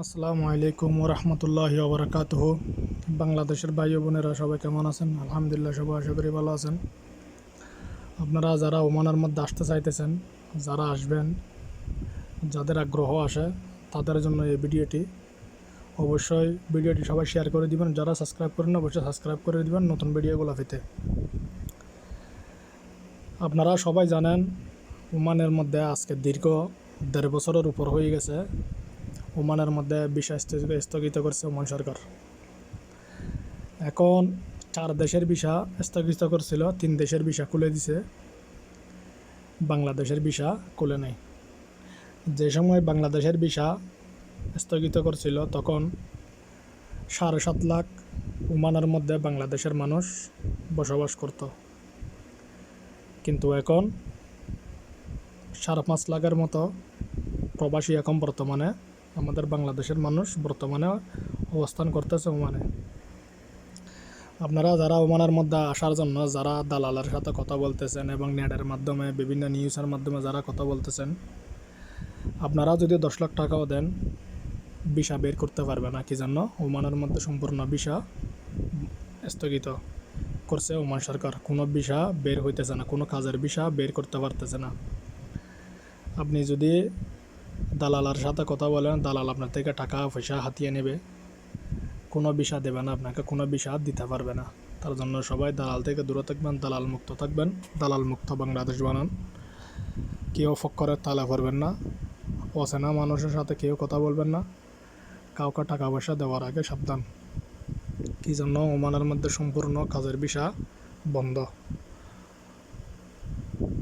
আসসালামু আলাইকুম রহমতুল্লাহি ওবরাকাতুহ। বাংলাদেশের ভাই ও বোনেরা সবাই কেমন আছেন? আলহামদুলিল্লাহ, সবাই আশা করি ভালো আছেন। আপনারা যারা ওমানের মধ্যে আসতে চাইতেছেন, যারা আসবেন, যাদের আগ্রহ আসে, তাদের জন্য এই ভিডিওটি। অবশ্যই ভিডিওটি সবাই শেয়ার করে দিবেন। যারা সাবস্ক্রাইব করেন অবশ্যই সাবস্ক্রাইব করে দিবেন নতুন ভিডিওগুলো পেতে। আপনারা সবাই জানেন ওমানের মধ্যে আজকে দীর্ঘ 1.5 বছরের উপর হয়ে গেছে ওমানের মধ্যে ভিসা স্থগিত করছে ওমান সরকার। এখন 4 দেশের ভিসা স্থগিত করছিল, 3 দেশের ভিসা খুলে দিছে, বাংলাদেশের ভিসা খুলে নেই। যে সময় বাংলাদেশের ভিসা স্থগিত করছিল তখন 7.5 লাখ ওমানের মধ্যে বাংলাদেশের মানুষ বসবাস করত, কিন্তু এখন 5.5 লাখের মতো প্রবাসী এখন বর্তমানে আমাদের বাংলাদেশের মানুষ বর্তমানে অবস্থান করতেছে ওমানে। আপনারা যারা ওমানের মধ্যে আসার জন্য যারা দালালের সাথে কথা বলতেছেন এবং নেটের মাধ্যমে বিভিন্ন নিউজের মাধ্যমে যারা কথা বলতেছেন, আপনারা যদি 10 লাখ টাকাও দেন ভিসা বের করতে পারবে না। কি জন্য? ওমানের মধ্যে সম্পূর্ণ ভিসা স্থগিত করছে ওমান সরকার। কোনো ভিসা বের হইতেছে না, কোনো কাজের ভিসা বের করতে পারতেছে না। আপনি যদি দালালের সাথে কথা বলেন, দালাল আপনার থেকে টাকা পয়সা হাতিয়ে নেবে, কোনো ভিসা দেবে না আপনাকে, কোনো ভিসা দিতে পারবে না। তার জন্য সবাই দালাল থেকে দূরে থাকবেন, দালাল মুক্ত থাকবেন, দালাল মুক্ত বাংলাদেশ বানান। কেউ ফক্করের তালে ভরবেন না, অচেনা মানুষের সাথে কেউ কথা বলবেন না, কাউকে টাকা পয়সা দেওয়ার আগে সাবধান। কি জন্য? ওমানের মধ্যে সম্পূর্ণ কাজের ভিসা বন্ধ,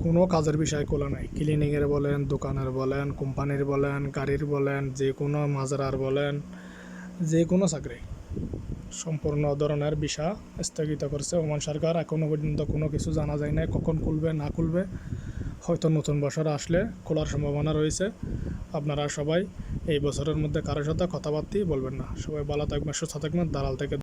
কোনো কাজের বিষয় খোলা নাই। ক্লিনিংয়ের বলেন, দোকানের বলেন, কোম্পানির বলেন, গাড়ির বলেন, যে কোনো মাজরার বলেন, যে কোনো চাকরি সম্পূর্ণ ধরনের ভিসা স্থগিত করছে ওমান সরকার। এখনও পর্যন্ত কোনো কিছু জানা যায় না কখন খুলবে না খুলবে। হয়তো নতুন বছর আসলে খোলার সম্ভাবনা রয়েছে। আপনারা সবাই এই বছরের মধ্যে কারোর সাথে কথাবার্তাই বলবেন না। সবাই ভালো থাকবেন, সুস্থ থাকবেন, দালাল থেকে